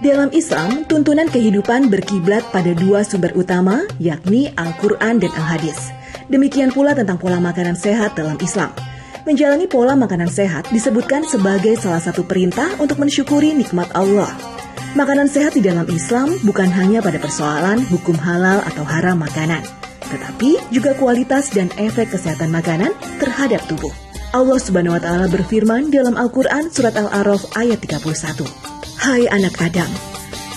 Dalam Islam, tuntunan kehidupan berkiblat pada dua sumber utama, yakni Al-Quran dan Al-Hadis. Demikian pula tentang pola makanan sehat dalam Islam. Menjalani pola makanan sehat disebutkan sebagai salah satu perintah untuk mensyukuri nikmat Allah. Makanan sehat di dalam Islam bukan hanya pada persoalan hukum halal atau haram makanan, tetapi juga kualitas dan efek kesehatan makanan terhadap tubuh. Allah Subhanahu wa Ta'ala berfirman dalam Al-Quran surat Al-A'raf ayat 31. Hai anak Adam,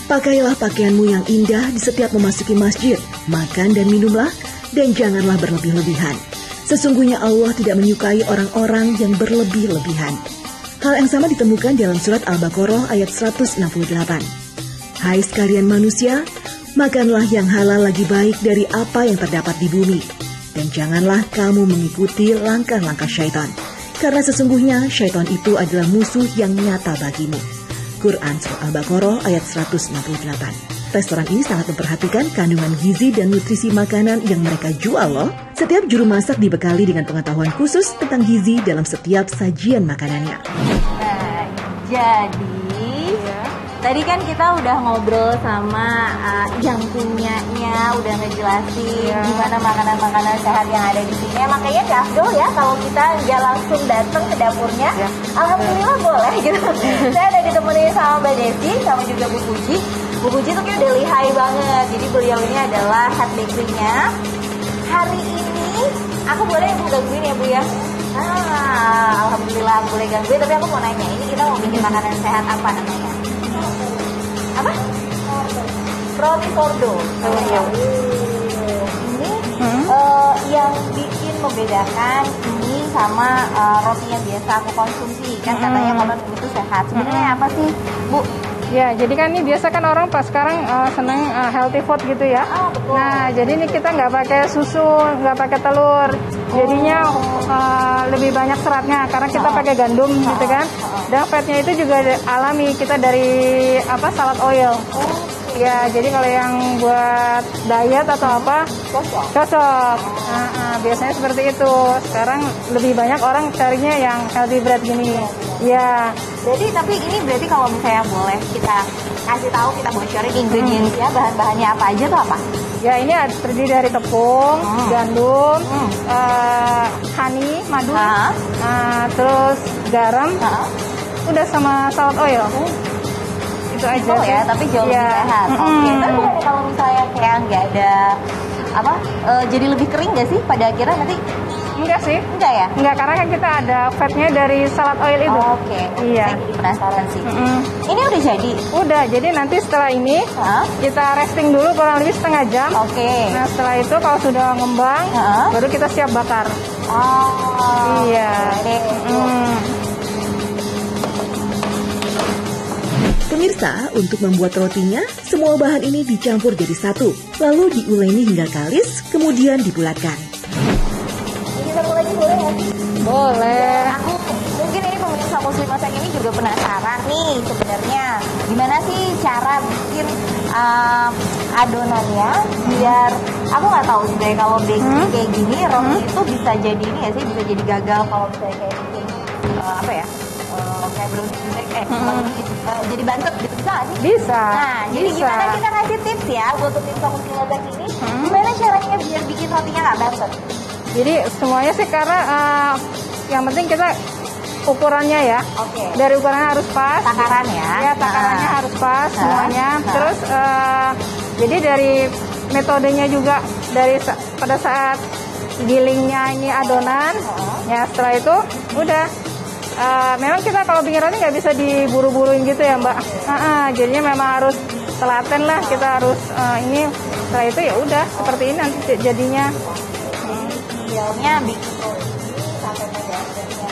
pakailah pakaianmu yang indah di setiap memasuki masjid, makan dan minumlah, dan janganlah berlebih-lebihan. Sesungguhnya Allah tidak menyukai orang-orang yang berlebih-lebihan. Hal yang sama ditemukan dalam surat Al-Baqarah ayat 168. Hai sekalian manusia, makanlah yang halal lagi baik dari apa yang terdapat di bumi. Dan janganlah kamu mengikuti langkah-langkah syaitan, karena sesungguhnya syaitan itu adalah musuh yang nyata bagimu. Quran Surah Al-Baqarah ayat 168. Restoran ini sangat memperhatikan kandungan gizi dan nutrisi makanan yang mereka jual loh. Setiap juru masak dibekali dengan pengetahuan khusus tentang gizi dalam setiap sajian makanannya. Nah, jadi tadi kan kita udah ngobrol sama yang punyanya, udah ngejelasin gimana makanan-makanan sehat yang ada di sini. Makanya nggak afdol ya kalau kita nggak langsung datang ke dapurnya. Alhamdulillah boleh gitu. Saya udah ditemenin sama Mbak Desi, sama juga Bu Puji. Bu Puji tuh kayak udah lihai banget. Jadi beliau ini adalah head bakery-nya. Hari ini aku boleh gangguin ya Bu ya? Alhamdulillah boleh gangguin. Tapi aku mau nanya, ini kita mau bikin makanan sehat apa namanya? Apa? Roti sourdough. Ini yang bikin membedakan ini sama roti yang biasa aku konsumsi. Kan katanya kalau itu sehat. Sebenarnya apa sih, Bu? Ya, jadi kan ini biasa kan orang pas sekarang seneng healthy food gitu ya. Betul. Nah, jadi ini kita nggak pakai susu, nggak pakai telur. Jadinya lebih banyak seratnya karena kita pakai gandum gitu kan. Dan fatnya itu juga alami, kita dari salad oil. Ya, jadi kalau yang buat diet atau apa cocok. Biasanya seperti itu. Sekarang lebih banyak orang carinya yang healthy bread gini. Ya. Jadi tapi ini berarti kalau misalnya boleh kita kasih tahu, kita bocorin ingredients-nya, bahan-bahannya apa aja tuh apa? Ya, ini terdiri dari tepung, gandum, honey, madu, terus garam, udah sama salad oil. Itu aja. Oh ya, tapi jauh lebih sehat. Oke. Tapi kalau misalnya kayak nggak ada jadi lebih kering nggak sih pada akhirnya nanti? Enggak sih. Enggak ya? Enggak, karena kan kita ada fatnya dari salad oil itu. Oke. Iya. Saya jadi penasaran sih. Ini udah jadi? Udah, jadi nanti setelah ini kita resting dulu kurang lebih setengah jam. Oke. Nah, setelah itu kalau sudah ngembang, baru kita siap bakar. Oh. Iya. Pemirsa, untuk membuat rotinya, semua bahan ini dicampur jadi satu, lalu diuleni hingga kalis, kemudian dibulatkan. Ini satu lagi boleh nggak sih? Boleh. Aku mungkin ini pemirsa Muslim Masak ini juga penasaran nih sebenarnya gimana sih cara bikin adonannya biar aku nggak tahu sebenarnya kalau baking kayak gini roti itu bisa jadi ini ya sih, bisa jadi gagal kalau misalnya kayak bikin kayak brownies jadi bantet gitu, bisa nggak sih? Bisa. Nah, jadi gimana kita kasih tips ya buat pemirsa Muslim Masak ini, gimana caranya biar bikin rotinya nggak bantet? Jadi semuanya sih karena yang penting kita ukurannya ya. Oke. Dari ukurannya harus pas. Takaran ya. Ya, takarannya harus pas semuanya. Terus jadi dari metodenya juga dari pada saat gilingnya ini adonan. Ya, setelah itu udah memang kita kalau bikin roti nggak bisa diburu-buruin gitu ya, Mbak. Jadinya memang harus telaten lah, kita harus ini. Setelah itu ya udah seperti ini nanti jadinya. Idealnya bikin roti sampai pada akhirnya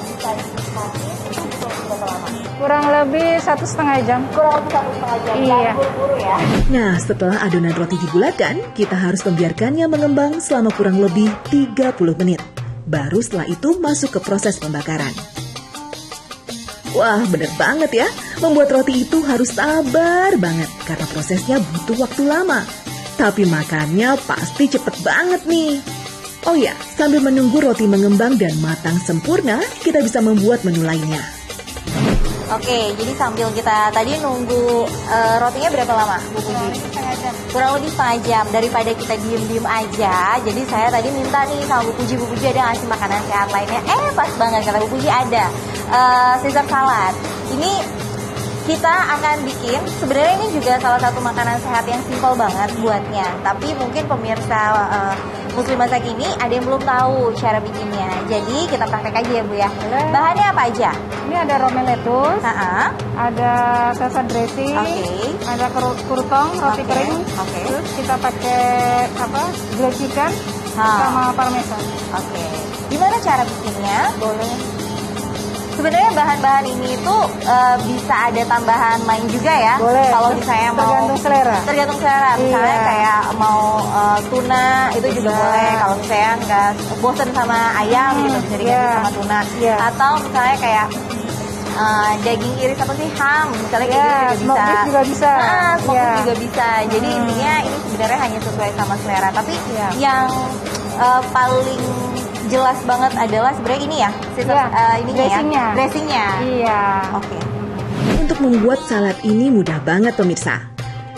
bisa dinikmati itu butuh berapa lama? Kurang lebih 1,5 jam. Kurang lebih 1,5 jam. Iya. Jangan buru-buru ya. Nah, setelah adonan roti dibulatkan, kita harus membiarkannya mengembang selama kurang lebih 30 menit. Baru setelah itu masuk ke proses pembakaran. Wah, bener banget ya. Membuat roti itu harus sabar banget karena prosesnya butuh waktu lama. Tapi makannya pasti cepet banget nih. Oh ya, sambil menunggu roti mengembang dan matang sempurna, kita bisa membuat menu lainnya. Oke, jadi sambil kita tadi nunggu rotinya berapa lama, Bu Puji? Setengah jam. Kurang lebih setengah jam. Daripada kita diem-diem aja, jadi saya tadi minta nih sama Bu Puji ada ngasih makanan sehat lainnya. Pas banget kata Bu Puji ada Caesar salad. Ini kita akan bikin, sebenarnya ini juga salah satu makanan sehat yang simpel banget buatnya. Tapi mungkin pemirsa Muslim Masak ini ada yang belum tahu cara bikinnya. Jadi kita praktek aja ya Bu ya. Boleh. Bahannya apa aja? Ini ada romaine lettuce, ada Caesar dressing, ada kurtong roti Oke. kering. Oke. Terus kita pakai grilled chicken sama parmesan. Oke. Gimana cara bikinnya? Boleh. Sebenarnya bahan-bahan ini itu bisa ada tambahan lain juga ya. Boleh. Kalau misalnya mau tergantung selera. Tergantung selera. Misalnya Iya. kayak mau tuna itu juga Bisa. boleh. Kalau misalnya nggak bosen sama ayam gitu bisa diganti Iya. sama tuna. Iya. Atau misalnya kayak daging iris apa sih ham misalnya kayak Iya, gitu smoked beef juga bisa. Smoked beef Iya. juga bisa. Jadi intinya ini sebenarnya hanya sesuai sama selera. Tapi Iya. yang paling jelas banget adalah sebenarnya ini ya, ininya dressingnya. ya, dressingnya. Iya. Oke. Untuk membuat salad ini mudah banget pemirsa.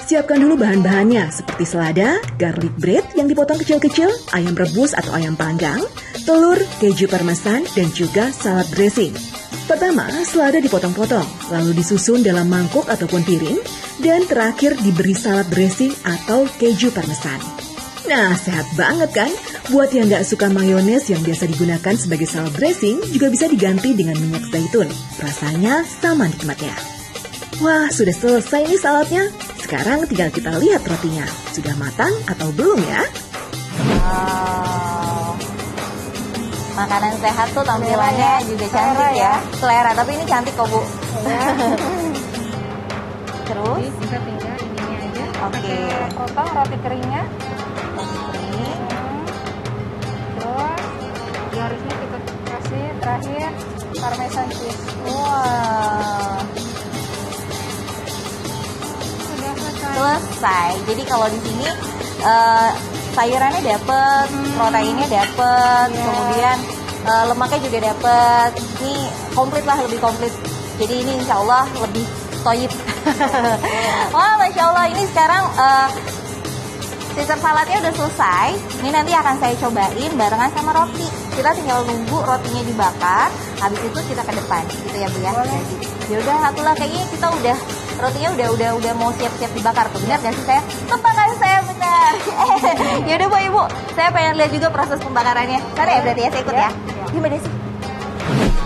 Siapkan dulu bahan-bahannya seperti selada, garlic bread yang dipotong kecil-kecil, ayam rebus atau ayam panggang, telur, keju parmesan, dan juga salad dressing. Pertama, selada dipotong-potong, lalu disusun dalam mangkuk ataupun piring, dan terakhir diberi salad dressing atau keju parmesan. Nah, sehat banget kan? Buat yang nggak suka mayones yang biasa digunakan sebagai salad dressing, juga bisa diganti dengan minyak zaitun. Rasanya sama nikmatnya. Wah, sudah selesai nih saladnya. Sekarang tinggal kita lihat rotinya. Sudah matang atau belum ya? Wow. Makanan sehat tuh tampilannya Selera ya. juga Selera cantik ya. ya. Selera, tapi ini cantik kok Bu. Ya. Terus, Jadi kita tinggal ininya aja. Oke. Pakai potong roti keringnya. ini. Terus garisnya kita kasih terakhir parmesan cheese. Wah, Sudah selesai. selesai. Jadi kalau di sini sayurannya dapet, proteinnya dapet, Iya. kemudian lemaknya juga dapet. Ini komplit lah, lebih komplit. Jadi ini insya Allah lebih toyib. Wah, Masya Allah. Ini sekarang Caesar saladnya udah selesai. Ini nanti akan saya cobain barengan sama roti. Kita tinggal nunggu rotinya dibakar. Habis itu kita ke depan, gitu ya Bu ya. Boleh. Ya udah, atulah kayaknya kita udah rotinya udah mau siap-siap dibakar tuh. Benar nggak sih saya? Tebakan saya benar. Ya udah Bu Ibu, saya pengen lihat juga proses pembakarannya. Sana ya berarti ya, saya ikut ya. Gimana sih?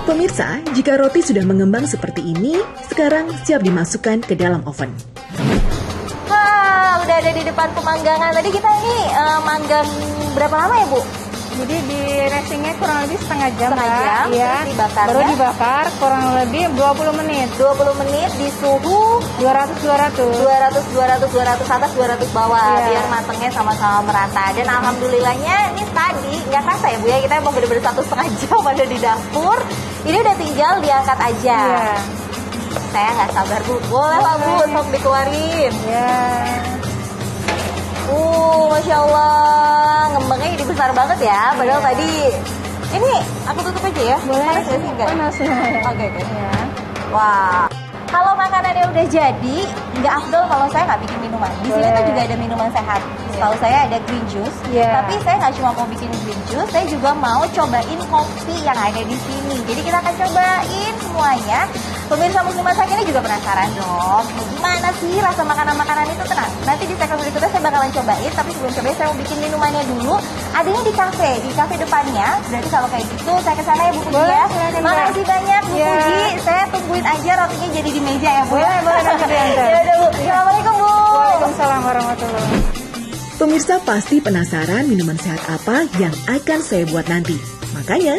Pemirsa, jika roti sudah mengembang seperti ini, sekarang siap dimasukkan ke dalam oven. Wah, udah ada di depan pemanggangan. Tadi kita ini manggang berapa lama ya Bu? Jadi di racingnya kurang lebih setengah jam. Setengah Mbak. jam, Iya. terus dibakarnya? Baru dibakar kurang lebih 20 menit. 20 menit di suhu 200 200 atas 200 bawah. Iya. Biar matangnya sama-sama merata. Dan alhamdulillahnya ini tadi nggak kerasa ya Bu ya, kita emang bener-bener 1,5 jam ada di dapur. Ini udah tinggal diangkat aja. Iya. Saya nggak sabar Bu, boleh lah Bu, sok dikeluarin. Ya. Masya Allah, ngembangnya jadi besar banget ya. Padahal Iya. tadi ini aku tutup aja ya. Boleh. Panas nggak sih? Enggak? Panas ya. Oke. Ya. Wah, kalau makanannya udah jadi, nggak afdol kalau saya nggak bikin minuman. Di sini Boleh. tuh juga ada minuman sehat. Setahu saya ada green juice. Iya. Tapi saya nggak cuma mau bikin green juice, saya juga mau cobain kopi yang ada di sini. Jadi kita akan cobain semuanya. Pemirsa Muslim Masak ini juga penasaran dong, gimana sih rasa makanan-makanan itu? Tenang, nanti di segmen berikutnya saya bakalan cobain. Tapi sebelum cobain saya mau bikin minumannya dulu. Adanya di kafe depannya. Berarti kalau kayak gitu saya kesana ya Bu Puji Boleh, ya. silakan, Mbak. Makasih banyak Bu Iya. Puji. Saya tungguin aja rotinya jadi di meja ya Bu. Boleh, boleh, nanti diantar. Ya udah Bu. Assalamualaikum Bu. Waalaikumsalam warahmatullahi wabarakatuh. Pemirsa pasti penasaran minuman sehat apa yang akan saya buat nanti. Makanya